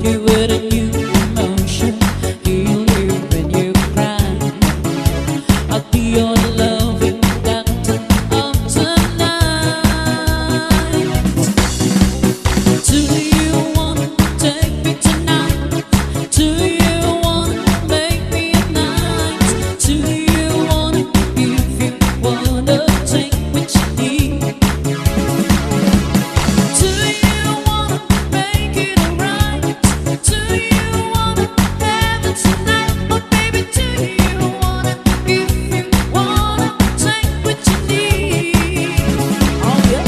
you with a new emotion, heal you when you cry. I'll be your loving doctor of tonight. Do you wanna take me tonight? Do you wanna make me a night? Do you wanna if you wanna take what you need? Do you wanna make it alright? Do you wanna have it tonight? Oh baby, do you wanna if you wanna take what you need? Oh yeah.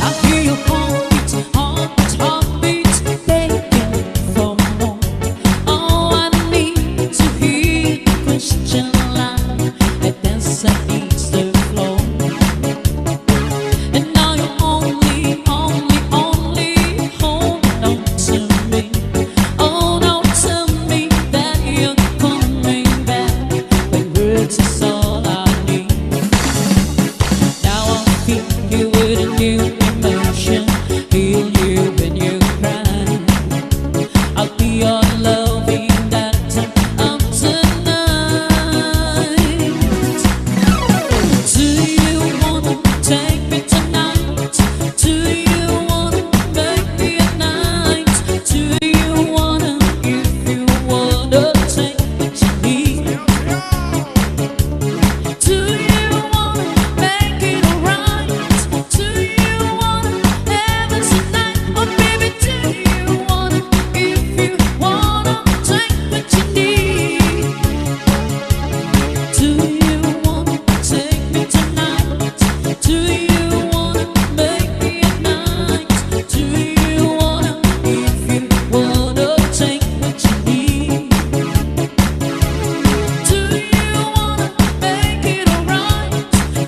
I hear your heartbeats begging for more. Oh, I need to hear the question line that dances against the floor. And now you're only holding on to me. Oh, now tell me that you're coming back. When words is all I need. Now I'll feel you with a new emotion, heal you when you cry. I'll be your loving doctor of tonight. Do you wanna take me tonight? Do you wanna make me a night? Do you wanna if you wanna take what you need? Do you wanna make it alright? Do you wanna have it tonight? Oh baby, do you wanna if you wanna take what you need? Do you wanna take me tonight? Do you wanna make me a night? Do you wanna if you wanna take what you need? Do you wanna make it alright?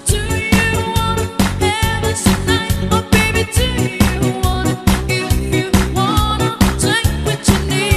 Do you wanna have it tonight? Oh baby, do you wanna if you wanna take what you need?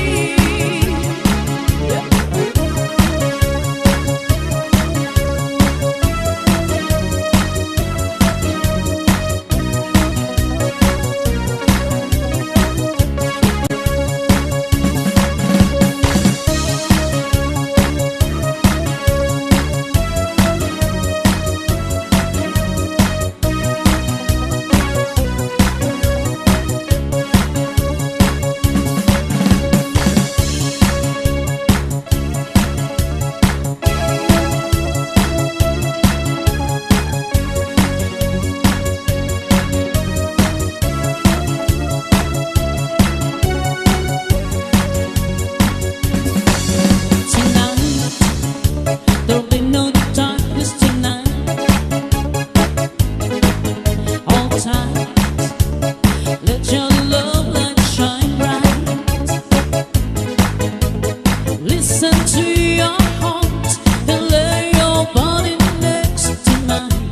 Tonight, there'll be no darkness tonight. All tight, let your love light shine bright. Listen to your heart and lay your body next to mine.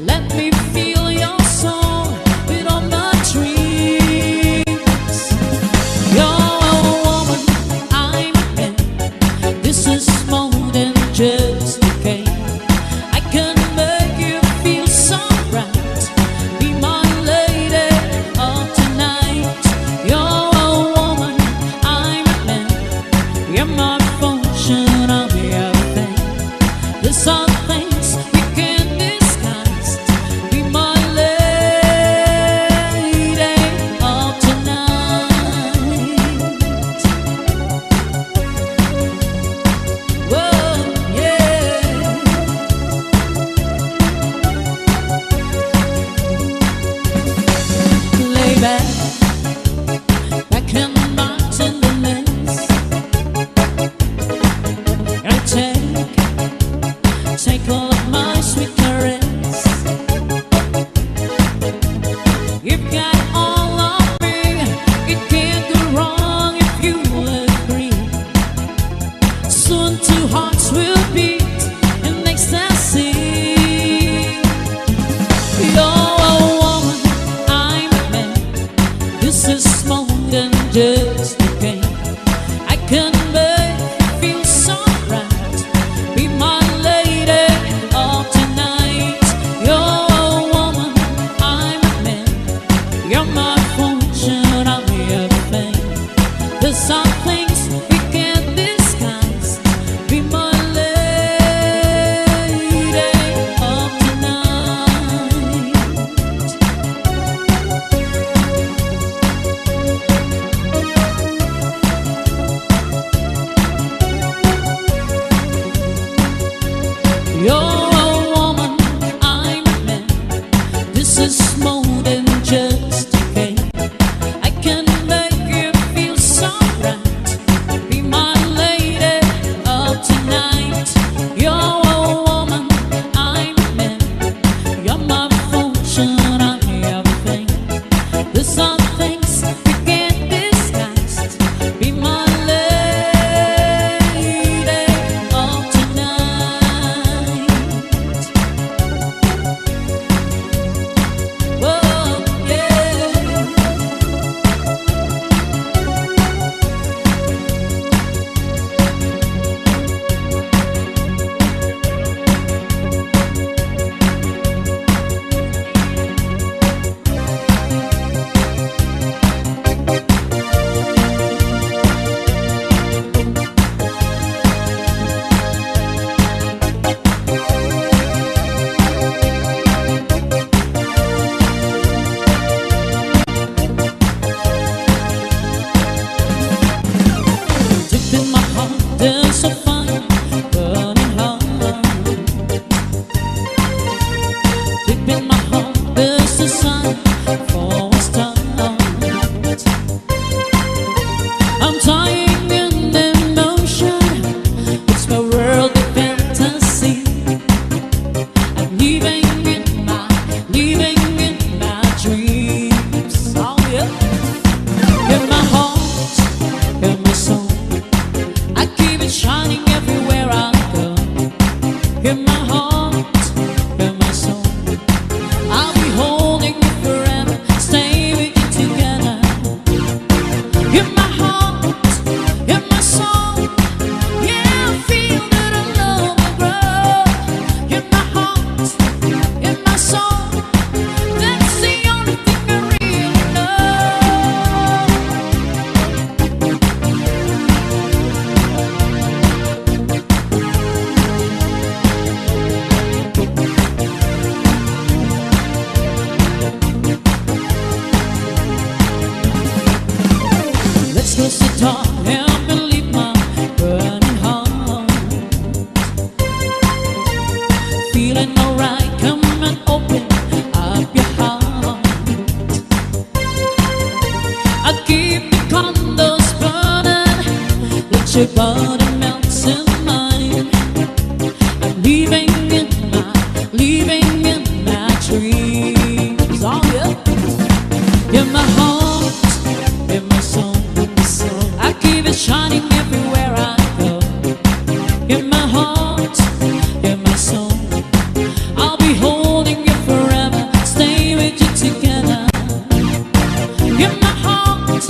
Let me feel your soul with all my dreams. You're a woman, I'm a man. This is more than just a game. I can make you feel so right. Be my lady of tonight. You're a woman, I'm a man. You're my function, I'm your thing. There's some things we can't disguise. Be my lady of tonight. Whoa, yeah. Lay back in my tenderness, and take all of my sweet caress. You've got all of me, it can't go wrong if you'll agree. Soon two hearts will beat in ecstasy. You're a woman, I'm a man. This is more than just a game. can make you feel so right. Be my lady of tonight. You're a woman, I'm a man. You're my fortune, I'm everything. There's some things we can't disguise. Be my lady of tonight. You're a woman, I'm a man. This is more than just a game. I can make you feel so right. Be my lady of tonight. You're a woman, I'm a man. You're my fortune, I'm everything. There's some things we can't disguise. Be my lady of tonight. Whoa, yeah. Deep in my heart, there's a fire burning hard. Deep in my heart, there's a sign for a start. I'm dying in emotion. It's my world of fantasy. I'm living in my dreams. Oh yeah. In my heart, in my soul, I keep it shining everywhere I go. In my heart, in my soul, I'll be holding you forever, stay with you together. In my heart, in my soul, yeah, I feel that our love will grow. In my heart, in my soul, that's the only thing I really know. Let's go sit down and believe my burning heart. Feeling alright, come and open up your heart. I'll keep the candles burning, let your body melt in mine. I'm living in my dreams. Oh yeah. In my heart, in my soul, I keep it shining everywhere I go. In my heart, in my soul, I'll be holding you forever, stay with you together. In my heart,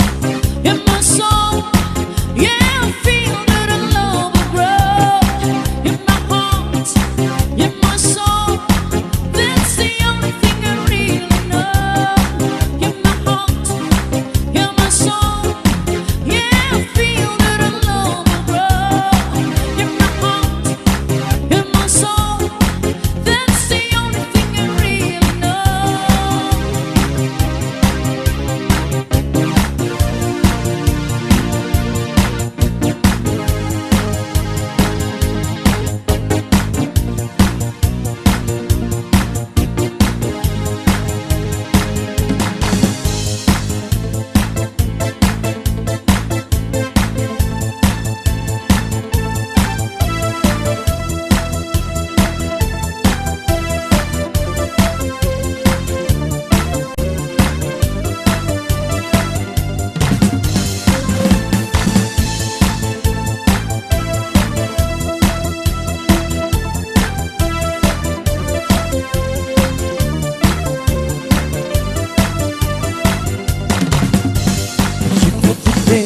in my soul, yeah, I feel that our love will grow.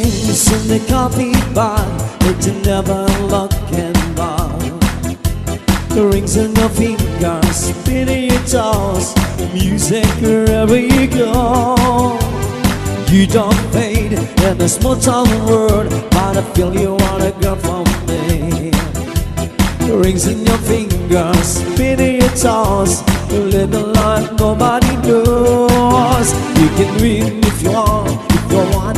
drinks in the coffee bar that you never looking for. The rings in your fingers, spinning your toes, music wherever you go. You don't fade in the small town world, but I feel you want a girl from me. The rings in your fingers, spinning your toes, living like nobody knows. You can win if you want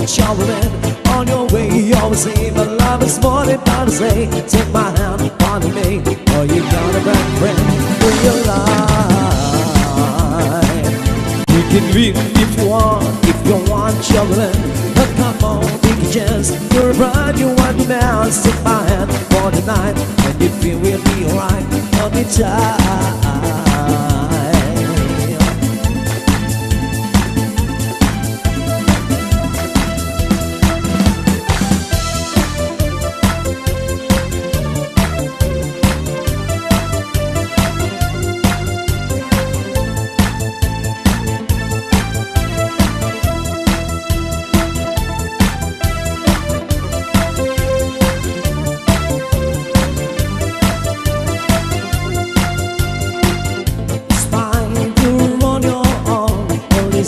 traveling on your way. Always say my love is more than to say. Take my hand, follow me, or you got a bad friend for your life. You can win if you want traveling. But come on, take a chance. You're a bride, you want me now. Take my hand for the night, and you feel we'll be alright all the time.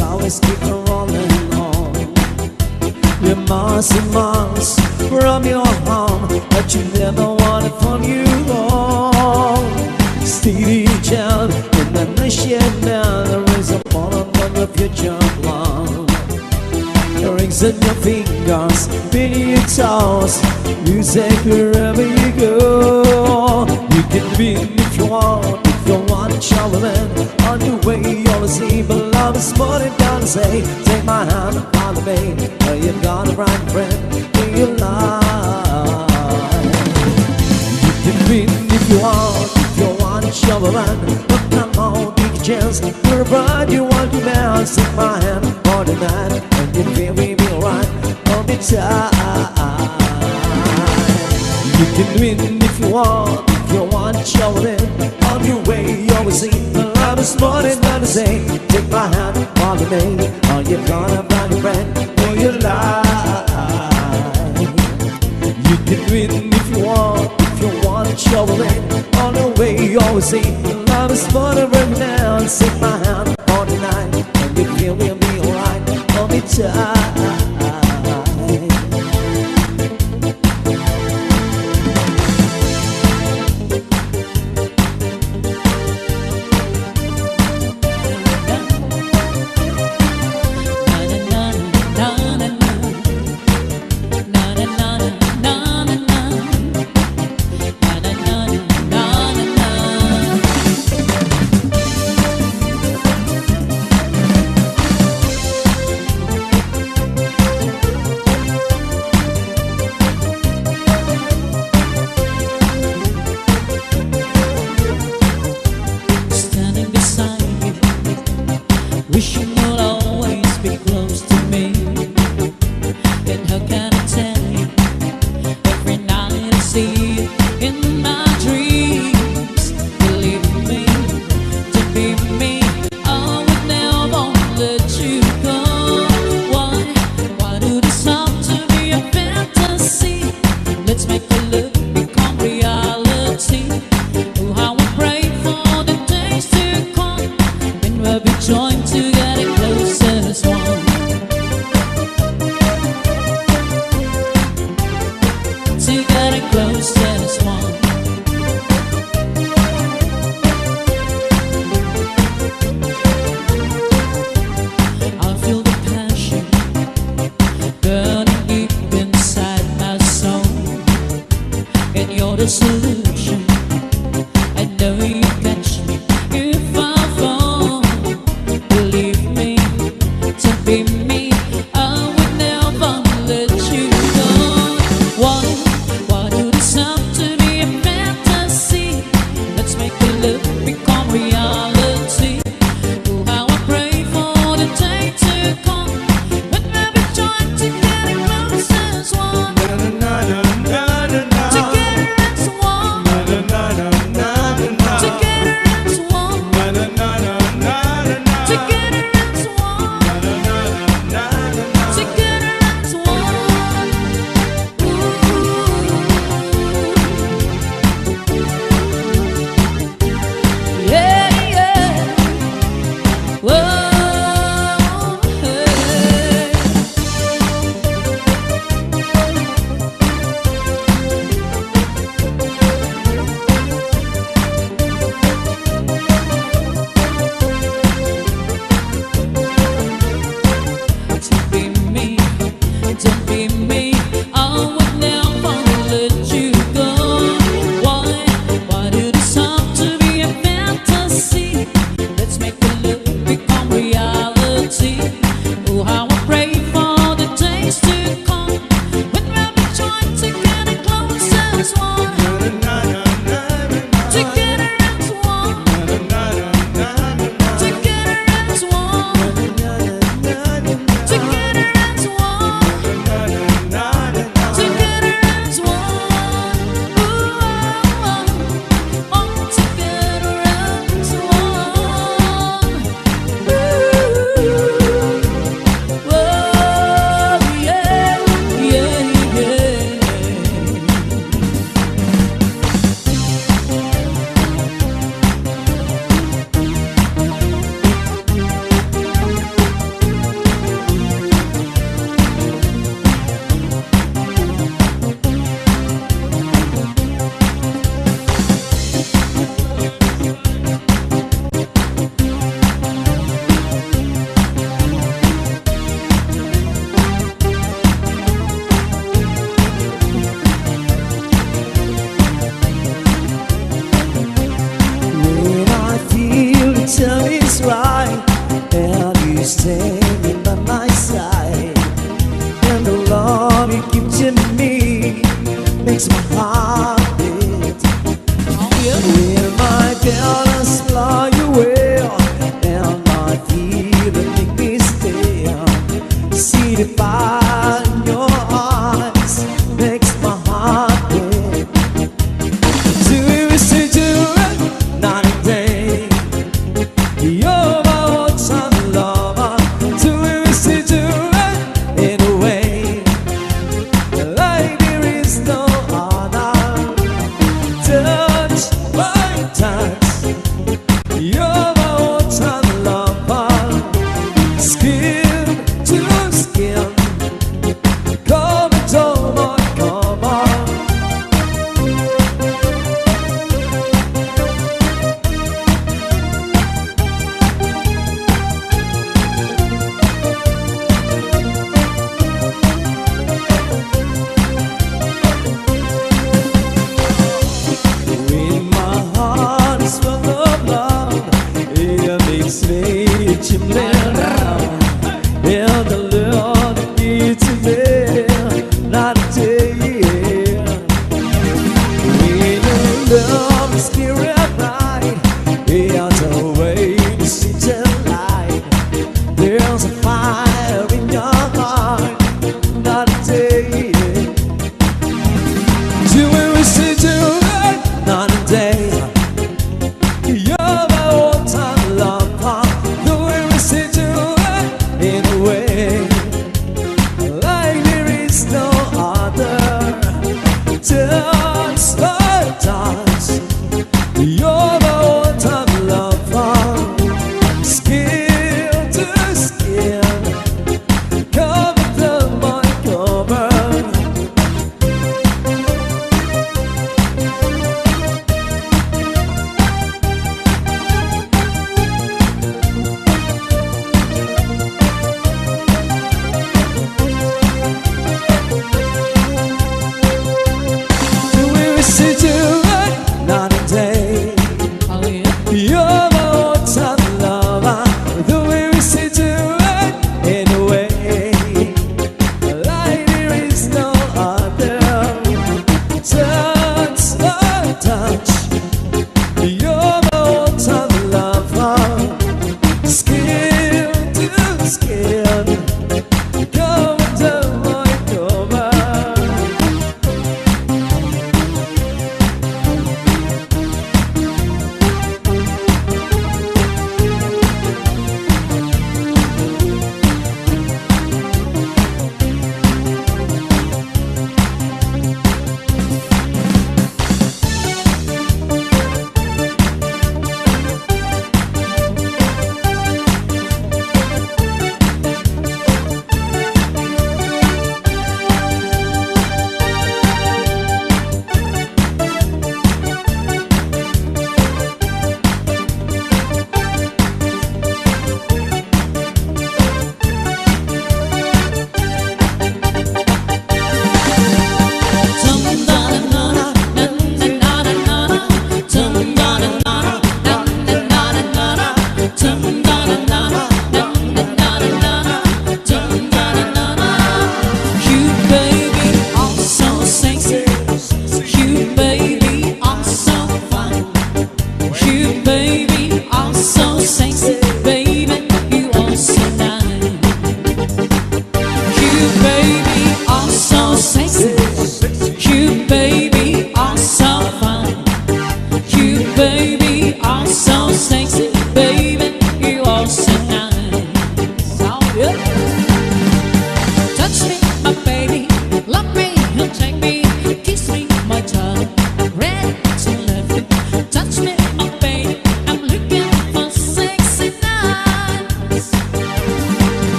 Always keep rolling on. You're miles and miles from your home, but you never wanted from you home. Steady child in the nation now, there is a moment on your future plan. The rings in your fingers, spinning your toes, music wherever you go. You can win if you want traveling on your way. You'll see, but love is more than to say. Take my hand, follow me, or you've got a right friend in your life. You can win if you want traveling. But come on, take a chance. You're a bride, you want to bounce. Take my hand for the night, and you feel we'll be alright all the time. You can win if you want traveling on your way. You always see the love is more than to say. Take my hand, follow me, or you're gonna find a friend for your life. You can win if you want traveling on the way. You always see the love is more than right now. Take my hand for the night, and you feel we'll be alright all the time. Wishing you'll always be close to me. And how can I tell you? Every night I see you in my dreams. Believe me, to be me, I would never let you go. Why do this have to be a fantasy? Let's make the love become reality. Oh, how I pray for the days to come when we'll be joined together close as one. Together close as one. I feel the passion burning deep inside my soul, and you're the solution. I know you catch me if I fall. Believe me, to be me, I would never let you go. Why do this have to be a fantasy? Let's make the love become reality. Oh, how I pray for the day to come when we'll be joined together close as one. Together as one.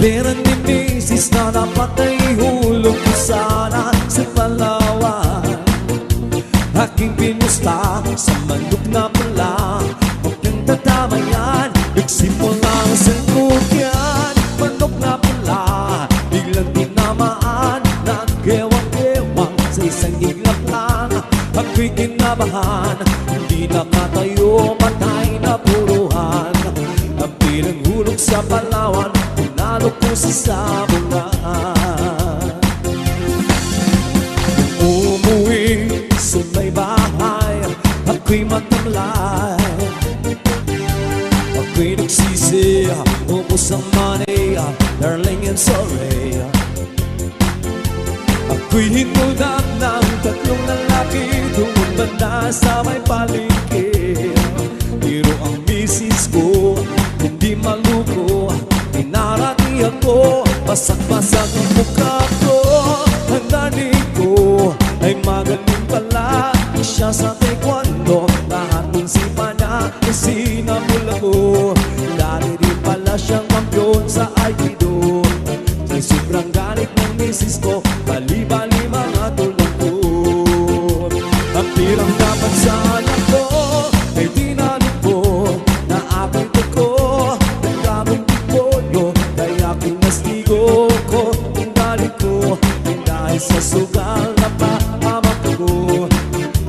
Pero ni misis na dapat ay hulog ko sana sa Palawan. Aking pinusta sa manok na pula, huwag nang tatamayan, nagsimulang sangkukyan. Manok na pula, biglang tinamaan, nagkewang-kewang sa isang iglap lang. Ako'y kinabahan, hindi nakatayo, patay na puruhan. Ang bilang hulog sa Palawan, pinalo ko sa sabungan. Umuwi sa may bahay, ako'y matamlay. Ako'y nagsisi, ubos ang money, darling and sorry. Ako'y hinulap ng tatlong lalaki, tungkol banda sa may palengke. Pero ang misis ko, hindi maluko, pinarati ako, basak-basak ang mukha ko. Ang nanay ko ay magaling pala, siya sa taekwondo, lahat ng sipa niya ay sinabula ko. Dati din pala siyang kampiyon sa Pakido. Sa sobrang galit ng misis ko, bali-bali mga tulong ko. Ang pirang dapat sa anak ko ay tinanong ko, na apito ko, nagkamong tipolyo, kaya kinastigo ko ang galit ko. Dahil sa sugal na pahamak ko,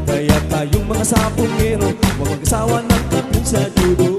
kaya tayong mga sapungero, huwag mag-asawa ng kapin sa judo.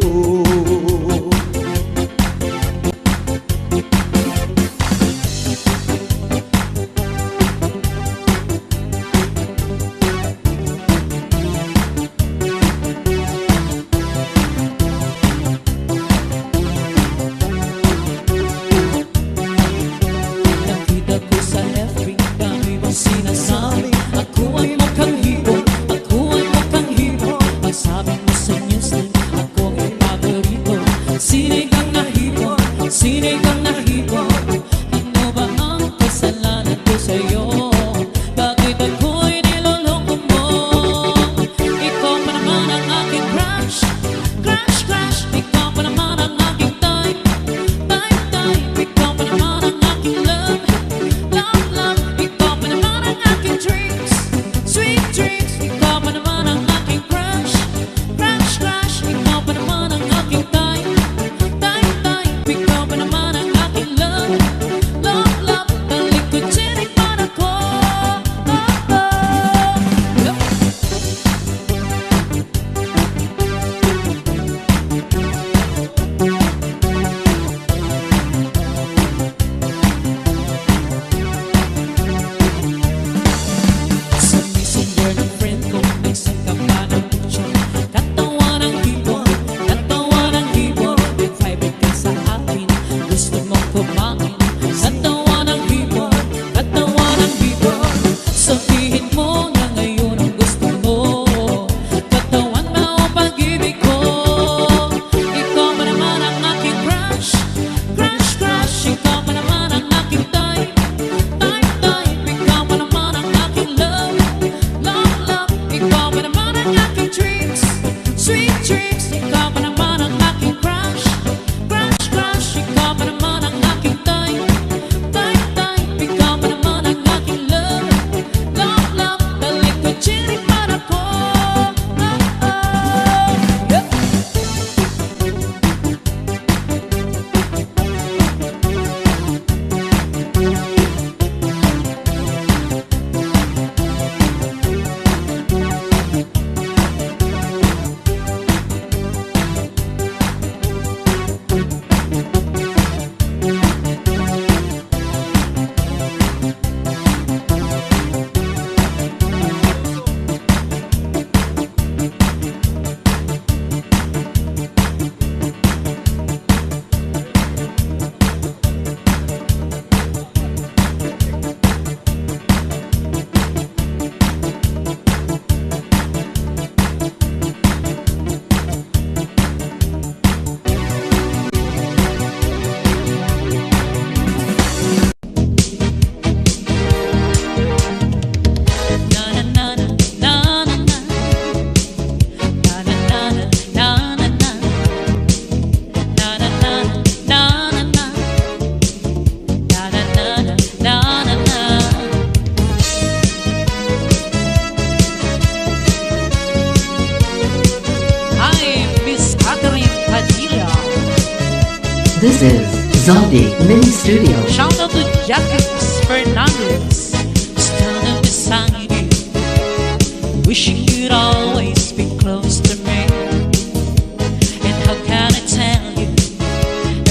This is Zombie Mini Studio. Shout out to Jacques Fernandez, standing beside you, wishing you'd always be close to me. And how can I tell you,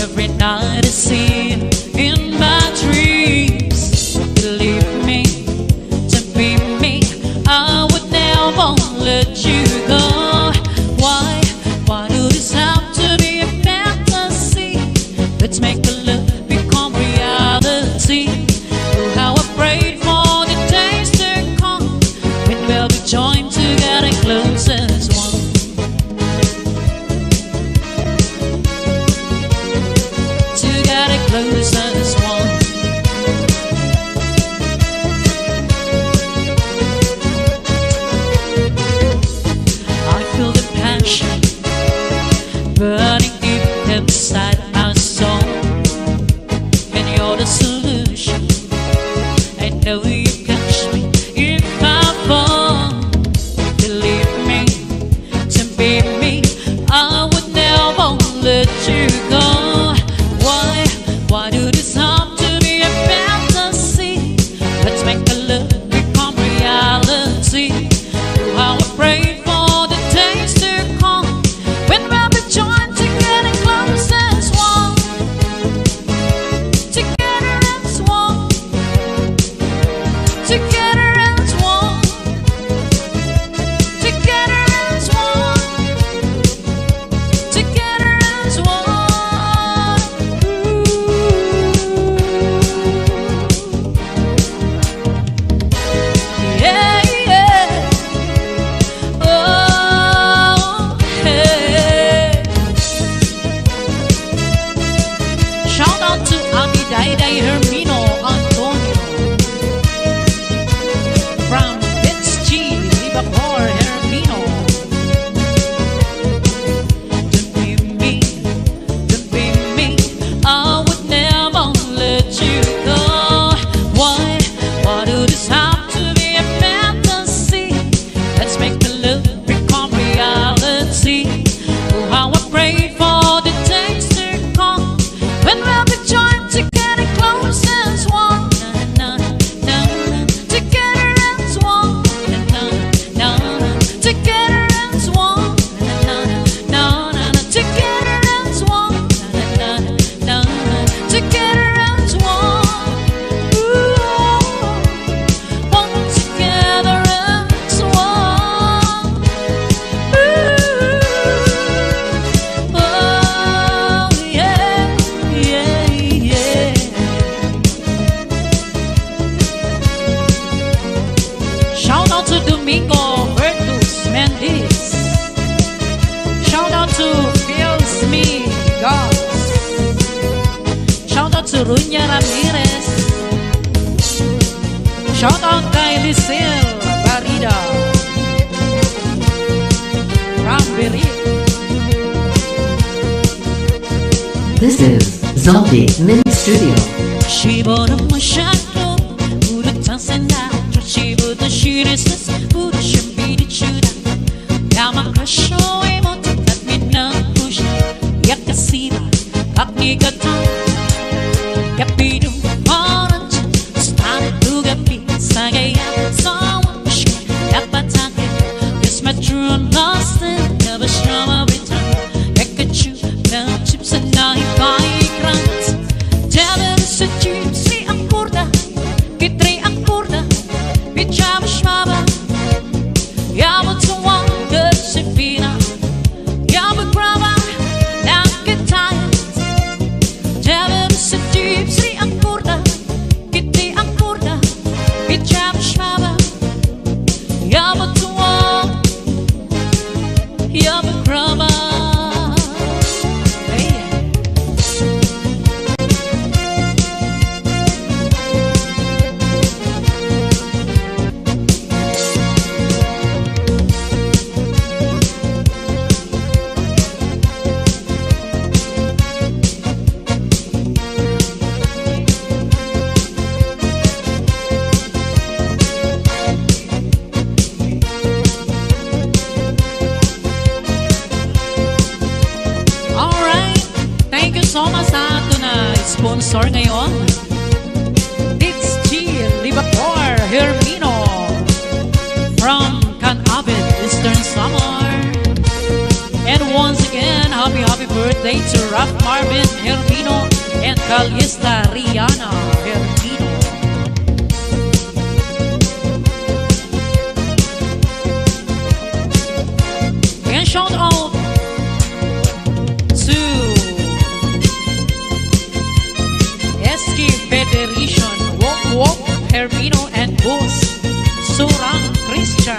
every night I see you in my dreams. Believe me, to be me, I would never let you go. Why do this have to be a fantasy? Let's make the love become reality. Oh, how I prayed for the days to come when we'll be joined together close as one. Together close as one. I feel the passion burning deep inside my soul, and you're the solution. I know you catch me if I fall. Believe me, to be me, I would never let you go. Why do this have to be a fantasy? Let's make the love become reality. Oh, how I pray for the days to come when we'll be joined together close as one. Together as one. Together as one. Together as one. Together as one. Yeah, yeah. Oh, hey. Shout out to Abidai Hermino Antonio from It's G, Liverpool, Hermino. To be me, I would never let you go. Why do this have to be a fantasy? Let's make the love become reality. Oh, how I prayed for the days to come when we'll be joined together close as one. Na, na, na, together as one. Na, na, na, together as one. Na, na, na, together as one. Na, na, na, together as one. Ooh, one together as one. Ooh, oh yeah, yeah, yeah. Shout out to Domingo Bertus Mendes. Shout out to Feels Me Gods. Shout out to Runya Ramirez. Shout out kay Lisel Barida Ramberi. This is Zombie Mini Studio. Shibono Mashako, Buddha Senda, Shibuda Shiris, Buddha Shambidi Chuda, Yama Krasho, Emot, let me know push, Yakasiba, Aknigata, Yapidu, Orange, Started to Gapi, Sagaya, Sawash, Yapatake, this my true lost and never show my return. Yakachu, no chips and nine grants. Tell her to sit you, see a kurda, Kitri a kurda, Bichava Shmaba, Yabba to one, good Sifina, Yabba Grava, Nakataya. Tell her to sit you, see a kurda, Kitri a kurda, Bichava Shmaba, Yabba to one, Yabba Grava. So much. sponsor ngayon. It's G. Libacor Hermino from Canabit, Eastern Samar. And once again, happy birthday to Rap Marvin Hermino and Calista Rihanna Hermino. And shout out to Eski Federation, Wok Hermino and Gus Surang Christian.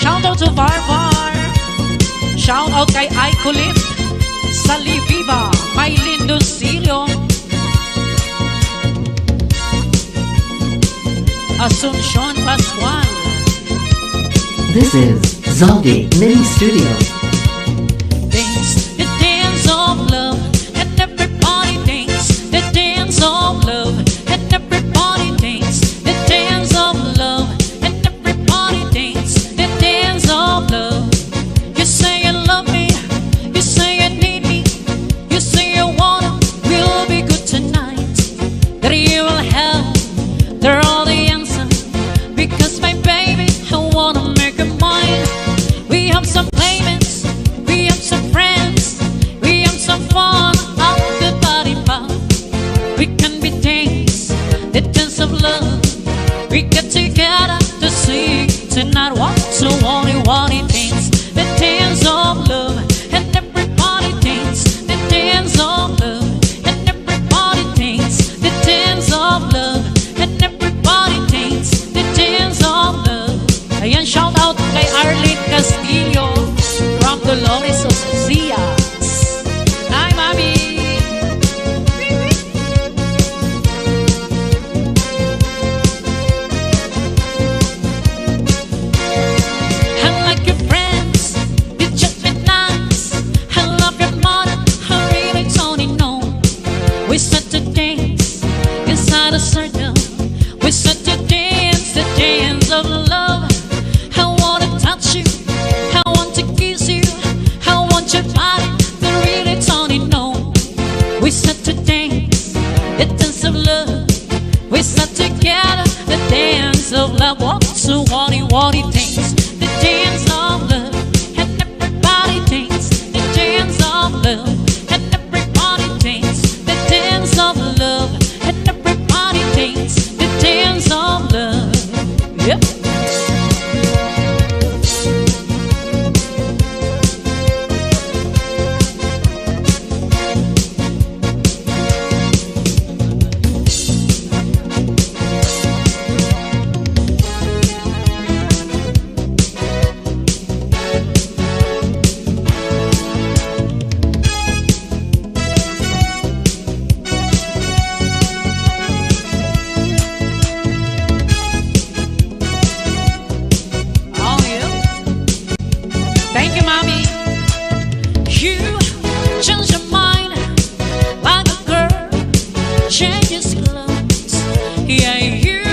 Shout out to Varvar. Shout out kay Icolip Saliviva, kay Lindoncillo, Asuncion Pascual. This is Zaldi Mini Studio. Dance the dance of love, and everybody dance the dance of love, and everybody dance the dance of love, and everybody dance the dance of love. You say you love me, you say you need me, you say you wanna, we'll be good tonight. That you will have, they're all the answer, because my baby, I wanna make her mine. We have some playmates, we have some friends, we have some fun out the body pop. We can be dance, the dance of love. We get together to sing tonight. What so what it dance, the dance of love, and everybody dance, the dance of love, and everybody dance, the dance of love, and everybody dance, the dance of love. Ayan, shout out kay Arlene Castillo from Dolores Ocias. Hi, Mami. I like your friends, they just been nice. I love your mother, I really don't know. We said to dance inside a circle. We said to dance the dance of love. I wanna touch you, I want to kiss you, I want your body, they really don't know. We said to dance the dance of love. We said together the dance of love. Walk to what it dance, the dance of love, and everybody dance, the dance of love, and everybody dance, the dance of love, and everybody dance, the dance of love. Yep. Oh, yeah. Thank you, Mommy. You change your mind like a girl changes clothes. Yeah, you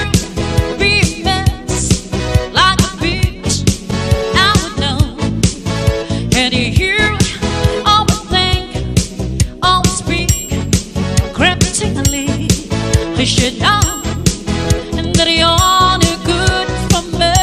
be a mess like a bitch, I would know. And you always think, always speak cryptically. I should know that you're no good for me.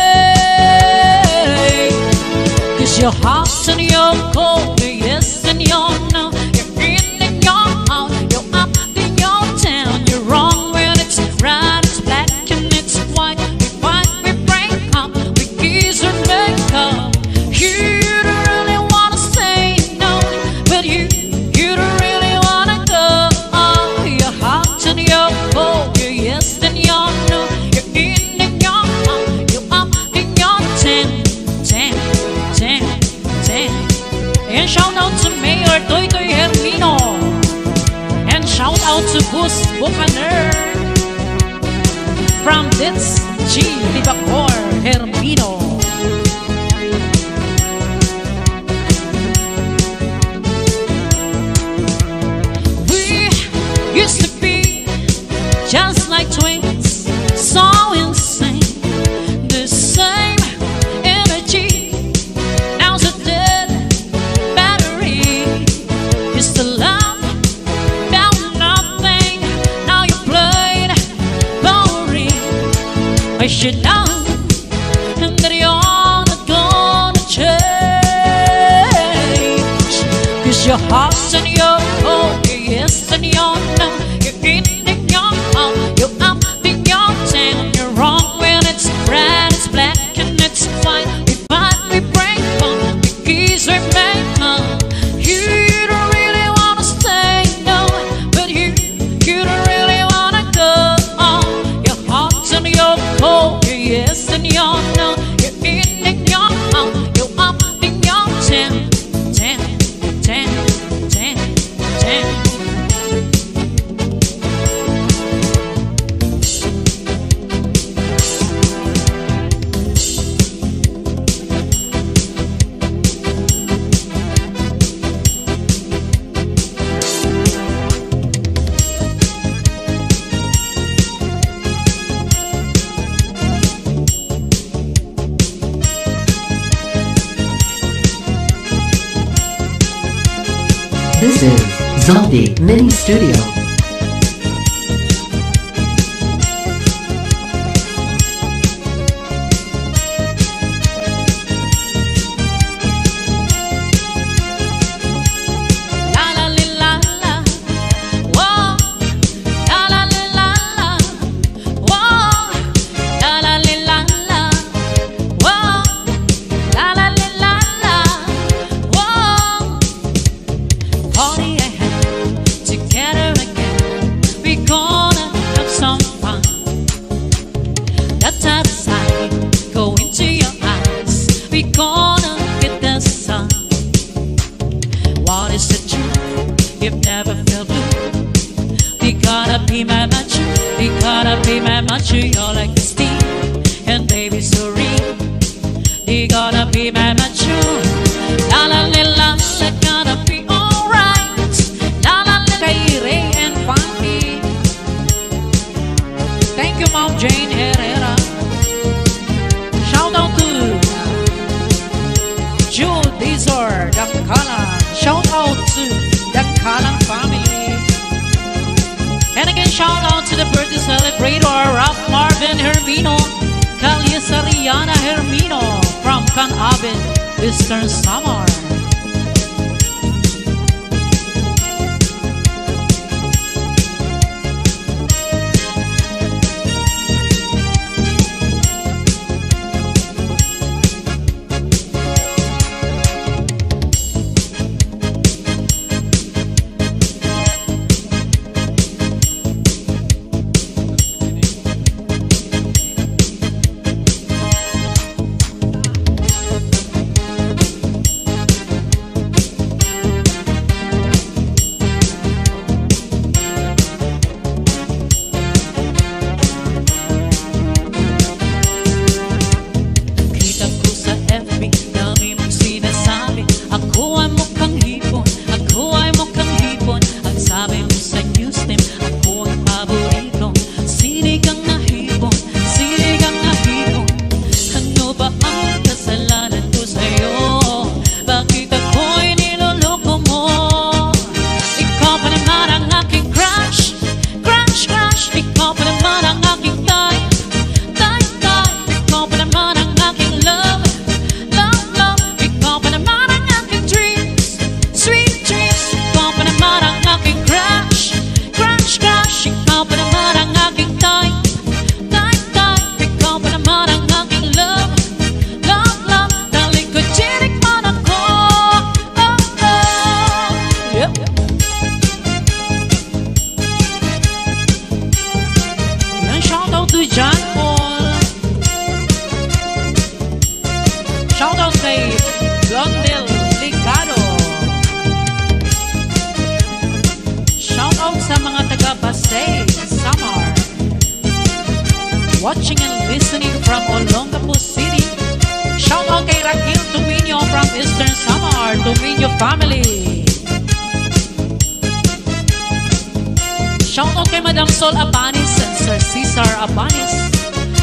'Cause your heart and your cold, your yes and your no, you're in and you're out, you're up and you're down, you're wrong when it's right, it's black and it's white. We fight, we break up, we kiss or make up. You don't really wanna say no, but you don't really wanna go. Your heart and your cold, your yes and your no, you're in and you're out, you're up and you're down, down, down, down. And shout out to Mayor Toy Hermino. And shout out to Gus Buchaner from this G. Libacor Hermino. We used to be just like twins, so insane, the same energy. Now so dead, should know that you're not gonna change. 'Cause your heart's and your home, your yes and your no, you're in and you're out, you're up in your town. You're wrong when it's red, it's black and it's white. We fight, we break on, the keys remain on. You don't really wanna stay, no, but you don't really wanna go on. Your heart's and your home, your yes and your no, you're in and you're out, you're up in your town. This is Zombie Mini Studio. La la li la la, whoa. La la li la la, whoa. La la li la la, whoa. La la li la la, whoa. Party ahead, together again. We gonna have some fun. That's outside, go into your eyes. We gonna get the sun. What is the truth? You've never felt blue. We gotta be my macho. We gotta be my macho. You're like a steam, and baby so real. We gotta be my macho. La la la la, la gotta be alright. La la la, kay Ray and Fanny. Thank you, Mom Jane Herrera. Shout out to Jude Dizor, Dangkalang. Shout out to Dangkalang family. And again, shout out to the birthday celebrator, Ralph Marvin Hermino, Kalia Sariana Hermino from Canabin, Eastern Samar. Kita ko sa FB, dami mong sinasabi. Ako ay mukhang hipon, ako ay mukhang hipon. Ang sabi mo sa news team, ako ang paborito. Sinigang na hipon, sinigang na hipon. Ano ba ang kasalanan ko sa'yo? Bakit ako'y niloloko mo? Ikaw pa naman ang aking crush, crush, crush. Ikaw pa naman ang aking type, type, type. Ikaw pa naman ang aking love, love, love. Ikaw pa naman ang aking dreams, sweet dreams. Ikaw pa naman ang aking crush, crush, crush. Ikaw pa naman ang aking type, type, type. Ikaw pa naman ang aking love, love, love. Dahil ko chinik man ako, oh, oh. Yep. Yan, shout out to John Paul. Shout out kay Blondel Ligado. Shout out sa mga taga Pasay, Samar. Watching and listening from Olongapo City. Shout out kay Raquel Tuminio from Eastern Samar, Tuminio family. Shout out kay Madam Sol Abanis and Sir Cesar Abanis.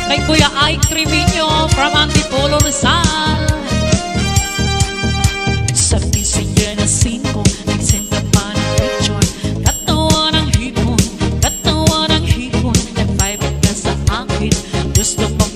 Kay Kuya Ike Triminio from Antipolo Rizal. Sa messenger na scene ko, nagsend ka pa ng picture. Katawan ng hipon, nag-vibe ka sa akin. Gusto mong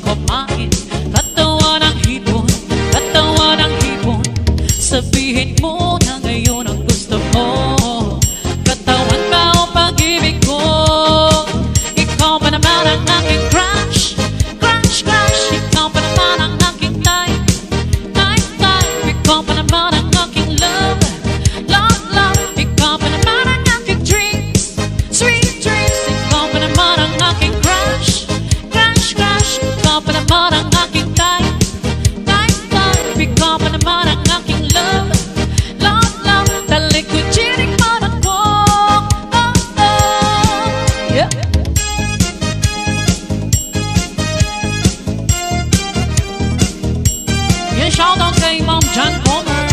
shoutout kay Ma'am John Homer,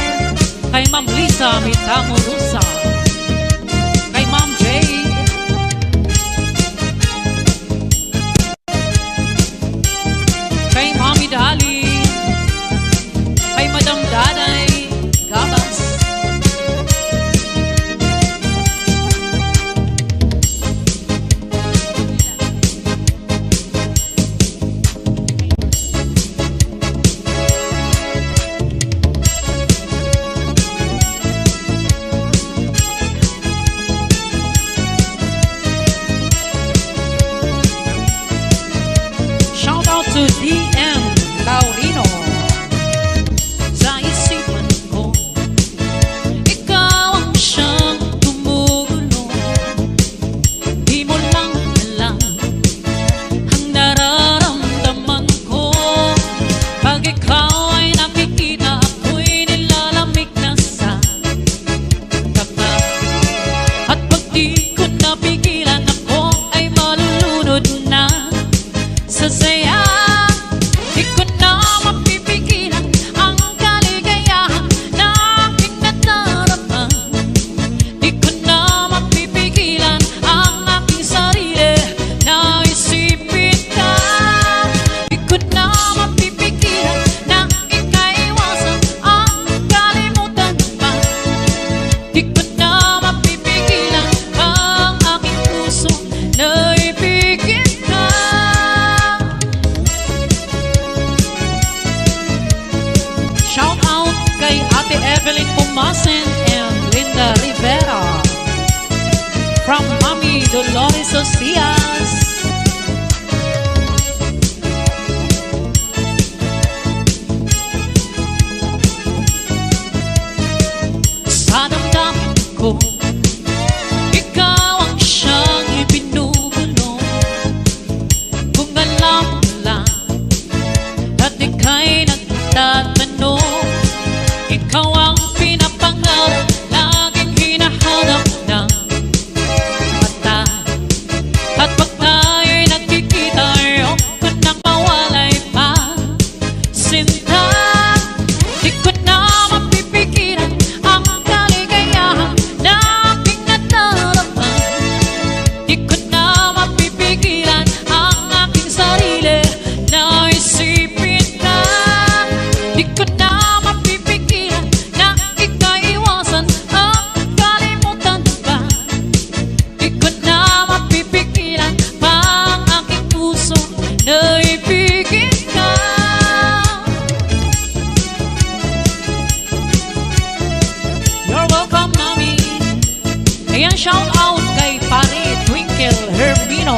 kay Ma'am Lisa Mitamurusa, kay Ma'am Jade, kay Mami Dali, kay Madam Daday Gabas. Shout out to DM Laurino. Sa isipan ko, ikaw ang siyang tumugulo. Di mo lang alam ang nararamdaman ko. Pag ikaw ay nakikita, ako'y nilalamig na sa tapat. At pag di ko napigilan, ako ay malulunod na sa saya. Di ko na mapipigilan ang kaligayahan na aking nadarama. Di ko na mapipigilan ang aking sarili na isipin ka. Di ko na mapipigilan na ikaiwasan ang kalimutan pa. Di ko na mapipigilan ang aking puso na ibigin ka. Shout out kay Ate Evelyn Pumasen and Linda Rivera, from Mami Dolores Ocias. Sa damdamin ko, ikaw ang siyang ibinubulo. Kung alam mo lang at ika'y nagtatanong, ikaw ang pinapangarap, laging hinahanap ng mata. At pag tayo'y nagkikita, ayoko nang mawalay pa. Sinta, di ko na mapipigilan ang kaligayahan na aking nadarama. Di ko na mapipigilan ang aking sarili na isipin ka. Di ko na mapipigilan na ikaiwasan ang kalimutan pa. Di ko na mapipigilan pa ang aking puso na ibigin ka. You're welcome, Mami. Ayan, shout out kay Pare Twinkle Hermino.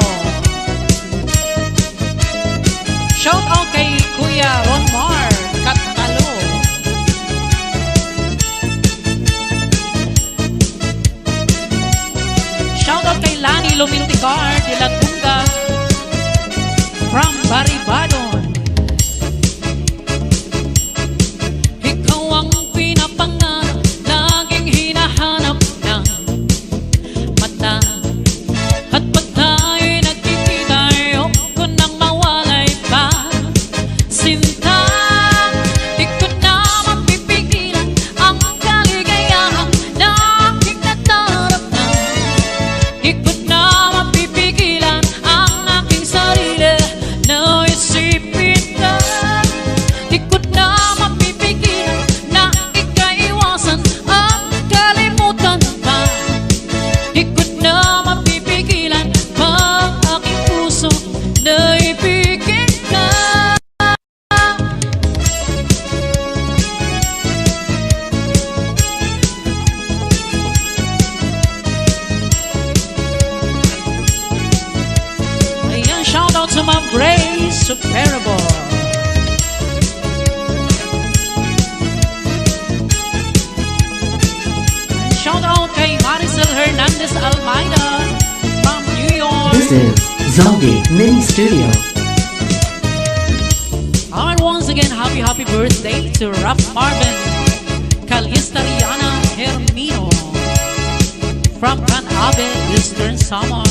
Shout out kay Kuya Ronmar Katalo. Shout out kay Lani Luminticar de la Tunga, from Baribadon. Ikaw ang pinapangarap, laging hinahanap ng mata. At pag tayo'y nagkikita, ayoko nang mawalay pa. Sinta, di ko na mapipigilan ang kaligayahan na aking nadarama. Di ko na mapipigilan ang aking sarili na isipin ka. Di ko na mapipigilan na ikaiwasan ang kalimutan pa. Di ko na mapipigilan pa ang aking puso na ibigin ka. Ayan, shout out to Ma'am Grace Superable. Shout out kay Maricel Hernandez Almeida, from New York. This is Zombie Mini Studio. And once again, happy birthday to Rap Marvin Calistariana Hermino, from Canabe, Eastern Samar.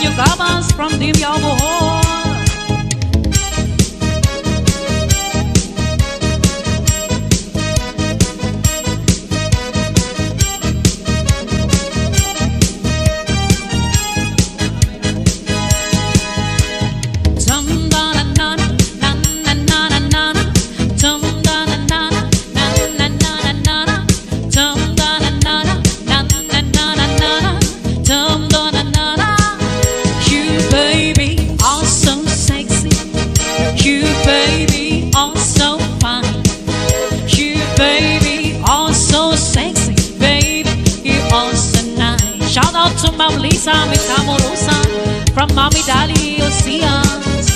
you gabas from dim yabohol. Shout out to Mom Lisa, Miss Amorosa, from Mommy Dali Oceans.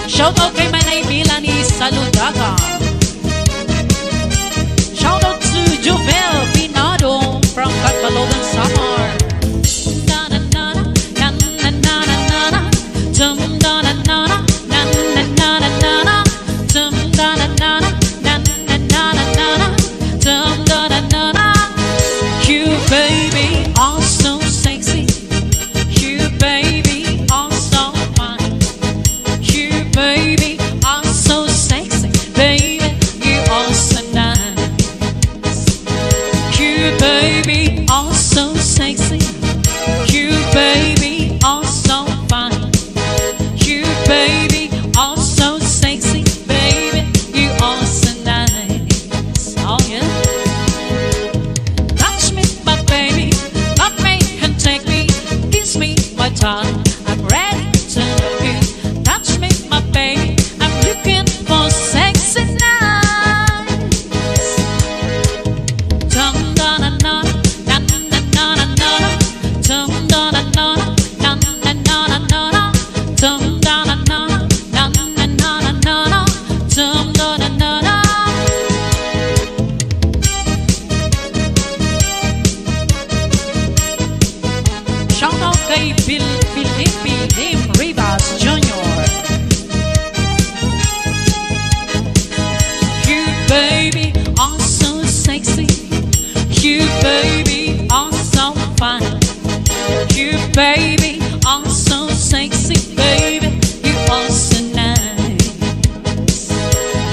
Shout out kay Manay Milani Saludaga. Shout out to Jovel Pinado from Catbalogan Samar. Baby, are so sexy. You, baby, are so fine. You, baby, are so sexy. Baby, you are so nice. You, baby, are so sexy. You, baby, are so fine. You, baby, are so sexy. Baby, you are so nice. Oh yeah. Time. I'm ready to love you. Touch me, my baby. I'm looking for sexy nights. Dum da na na, na na na na na. Dum da na na, na na na na na. Dum da na na, na na na na na. Dum da na na na. Shout out kay Philippe Rivas Jr. You, baby, are so sexy. You, baby, are so fine. You, baby, are so sexy. Baby, you are so nice.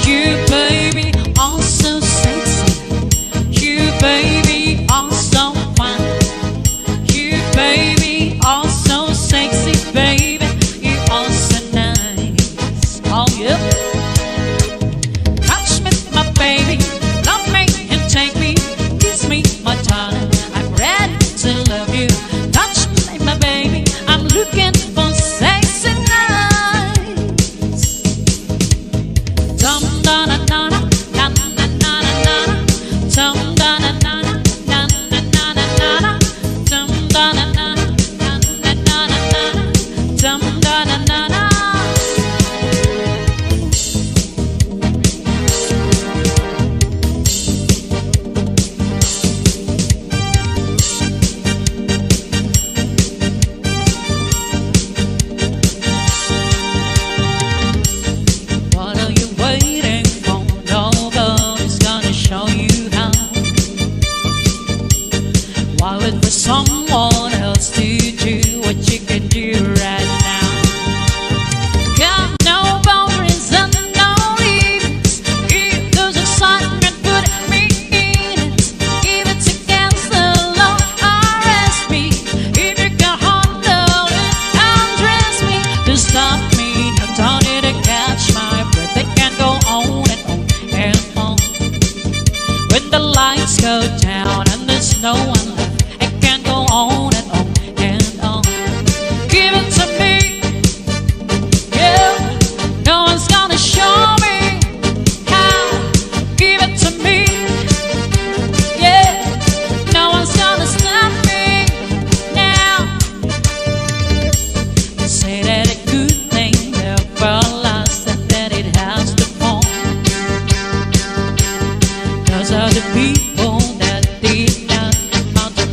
You, baby, are so sexy. You, baby, are so fine. You, baby, are so sexy, baby. You are so nice. Oh yeah. Touch me, my baby. Love me and take me. Kiss me, my darling. I'm ready to love you. Touch me, my baby. I'm looking for sexy nights. Dum da na na na, na na na na na. Dum da na na na, na na na na na. Dum da na na, na na na na na. Dum da na na na. What are you waiting for? Nobody's gonna show you how. Why wait for someone else to do what you can do right now? Got no boundaries and no limits. If there's excitement, put me in it. If it's against the law, arrest me. If you can handle it, undress me. To stop me, no don't need to catch my breath. They can go on and on and on. When the lights go down and there's no one left, it can go on and on and on. Give it to me, yeah. No one's gonna show me how. Give it to me, yeah. No one's gonna stop me now. They say that a good thing never lasts and that it has to fall. Those are the people that did not amount to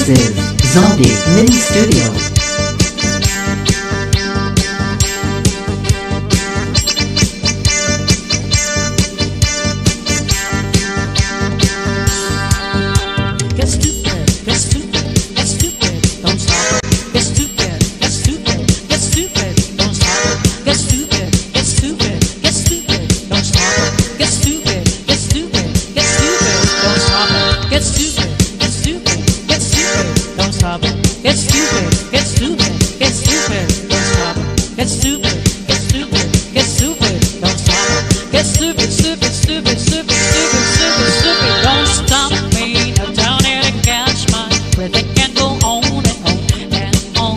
This is Zombie Mini Studio. Get stupid, get stupid, get stupid, don't stop. Get stupid, get stupid, get stupid, don't stop. Get stupid, get stupid, get stupid, don't stop. Get stupid, get stupid, get stupid, don't stop. Get stupid, get stupid, get stupid, don't stop. Get stupid, get stupid, get stupid, don't stop. Get stupid, get stupid, get stupid, don't stop. Get stupid, stupid, stupid, stupid, stupid, stupid, stupid, don't stop me. Now down here to catch my breath, it can go on and on and on.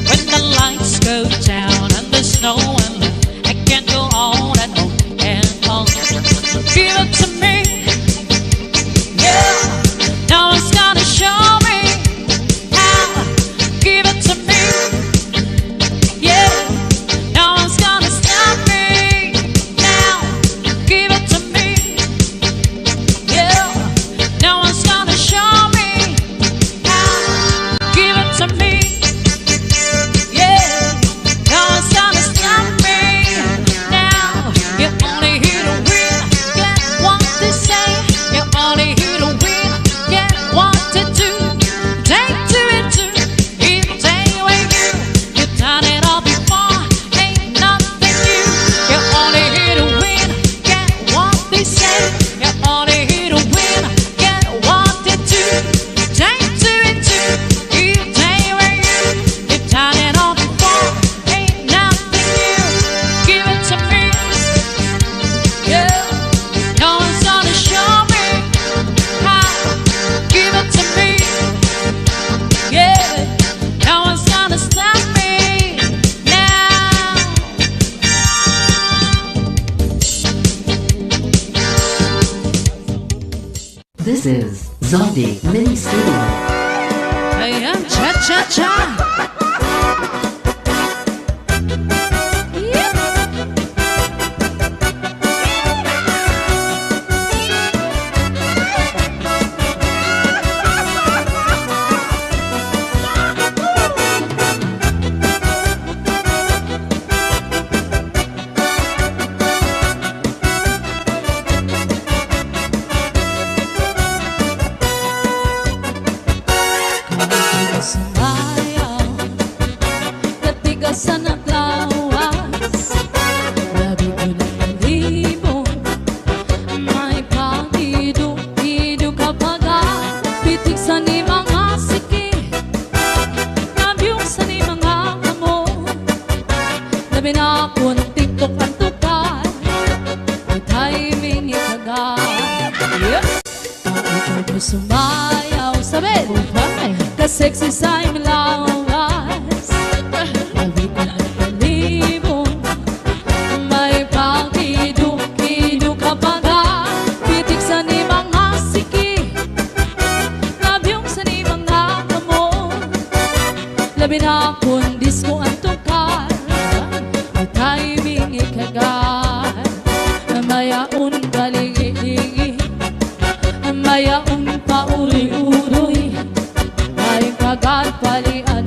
When the lights go down and there's no one left, I can go on and on and on. Give it to me, yeah. No one's gonna show me how. Give it to me, yeah. No one's gonna stop me now. Give it to me, yeah. No one's gonna show me how. Give it to me, yeah. No one's gonna stop me now. You're only here to win, get what they say. You're only here to win, get what to do. Take to it too, even take away you. You've done it all before, ain't nothing new. You're only here to win, get what they say. You're only here to win, get what they do. Take to it too, even take away you. You've done it all before, ain't nothing new. Give it to me, yeah. No one's gonna show me how. Give it to me, yeah. No one's gonna stop me now. This is Zombie Mini Studio. Ayan, cha-cha-cha. Yep. Sumayaw, katigasan at lawas. Labi ko na palibong, may pakido-kido kapag pitik sa ni mga siki. Nabyong sa ni mga kamo, labi na ako ng tiktok at tukay. May timing ikagay. Yep. Ikaw ko sumayaw, sabi, ka-sexy sa imilawas. Labi ko na palibong, may pakido-kido kapag pitik sa ni mga siki. Nabyong sa ni mga kamo, labi na akong disco ang tukar. May timing ikagay, mayaon galigi-ligi, mayaon pauri-uroy. May kagat palian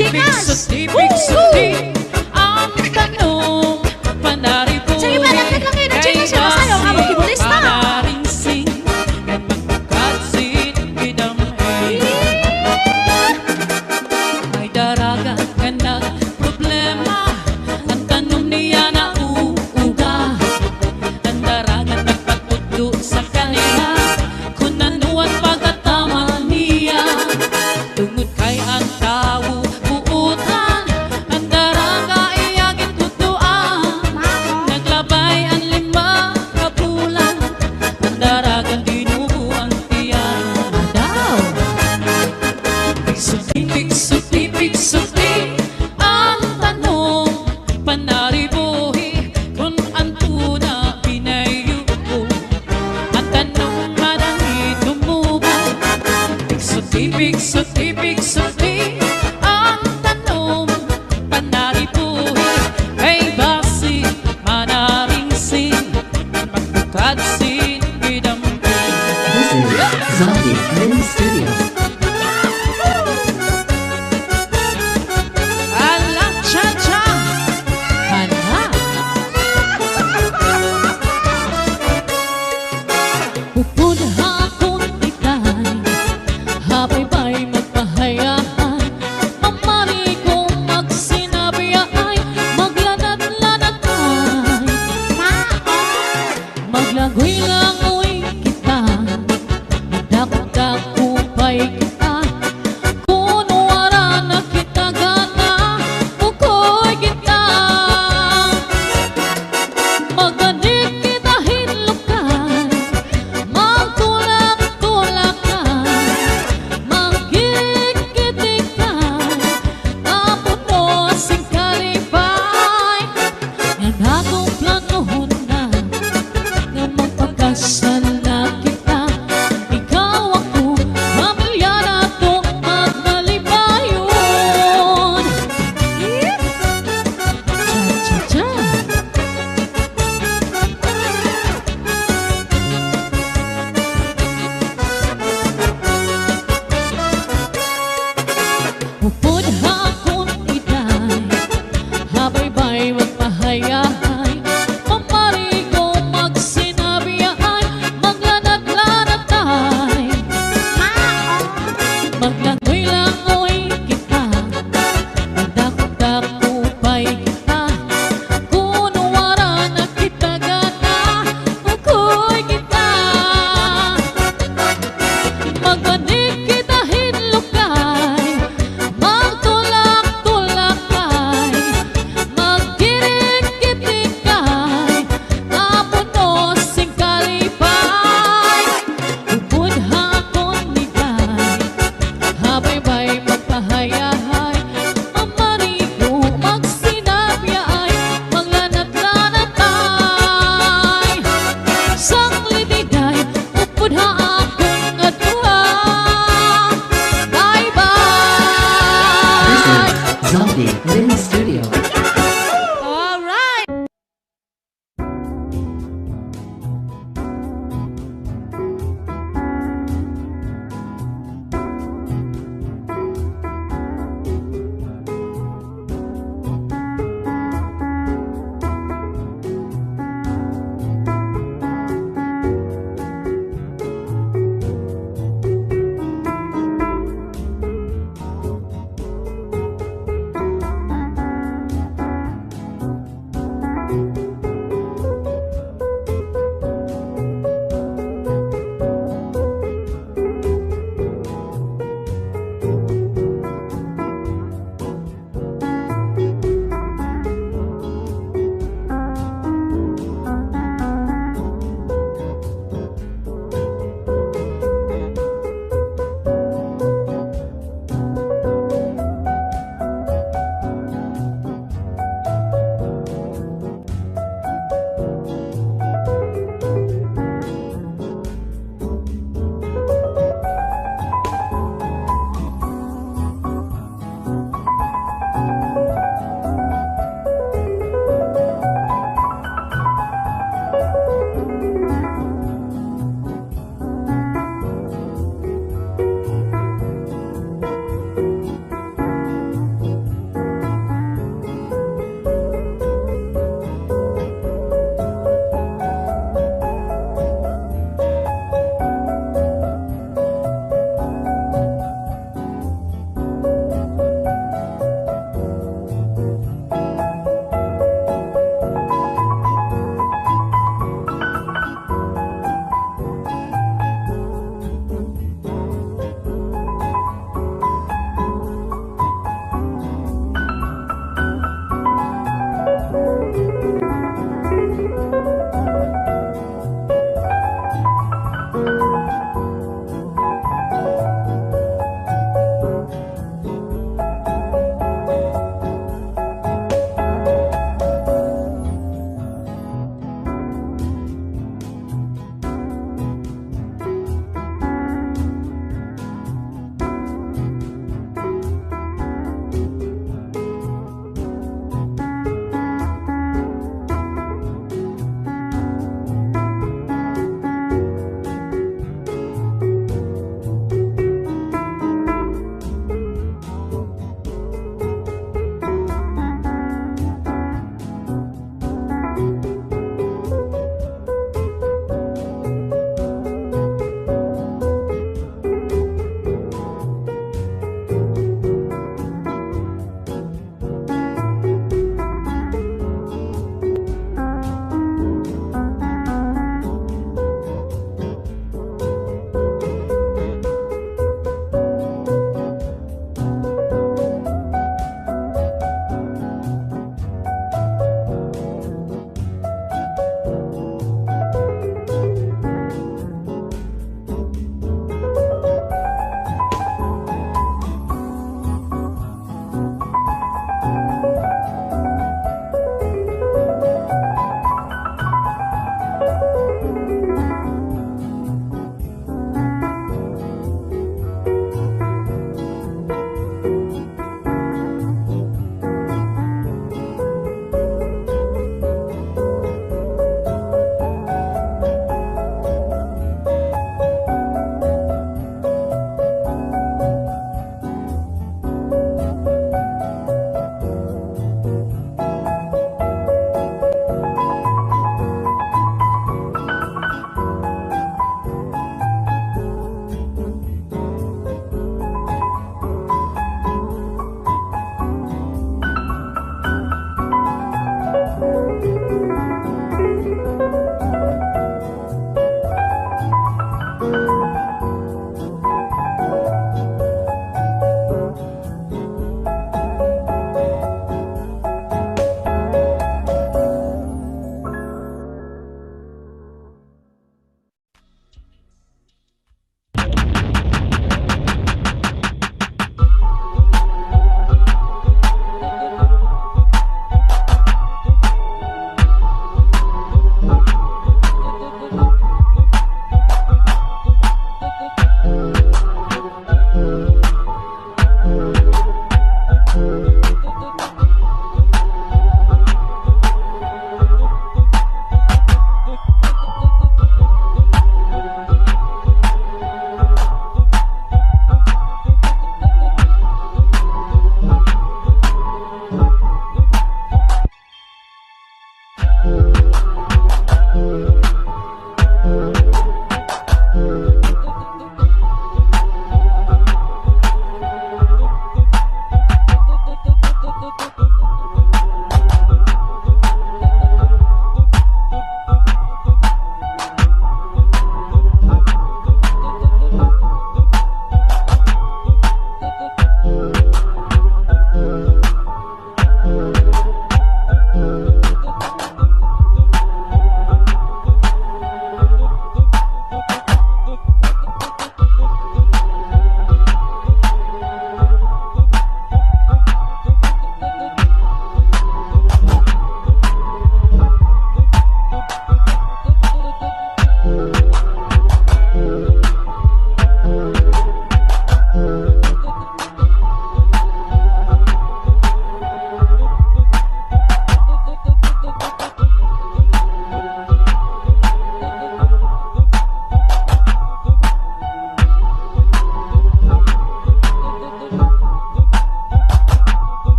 Gcash. Tipik-tipik ang tanong, panaribo. Sige ba, dagdag lang kayo ng Gcash na masayo, ang magkibulista. Panaringsing, at magkukatsin, kidamay. May daraga ka ng problema, ang tanong niya na uuga. Ang daraga nagpatutlo sa kanila, kung ano ang pagkatama niya. Tungod kay ang tao buutan, ang daraga iyagin tutuan. Naglabay ang 5 ka bulan, ang daragang dinubuang tiyan daw. Piksuti, ang tanong, panaribuhi, kung ang tuna pinayuko. Ang tanong madami tumubo. Piksuti, ang tanong, panaribuhi, ay basi, manaringsing, magkukatsin, kidamping. This is Zombie Mini Studio. Alang cha-cha, handa. Upod hapon itay, hapay-pay magpahayahan. Mamari kong magsinabiyaay, maglanat-lanatay. Maglangoy-langoy kita, magdakupay kita. Kung wala na kita gana, ukoy kita. Maganik kita hinlukay, magtulak-tulakan, magkikitikan, napuno sing kalipay. Yan akong planohon na magpagkasal na kita. Ikaw ako, pamilya nato magnalipayon. Cha-cha-cha. Upod hakon iday, habay-bay magpahayahay. Mamari ko magsinabiyahay, maglanat-lanatay. Maglangoy-langoy kita, magdakupay kita. Kung wala na kita gana, ukoy kita. Maganik kita hinlukay, magtulak-tulakay, magkirik-kitikay, napuno sing kalipay. Upod hapon nigay, habay-bay magpahayahay. Mamarigo magsinabiyaay, maglanat-lanatay. Sang litiday, upod haakong aduha. This Bye-bye. is Zombie Mini Studio.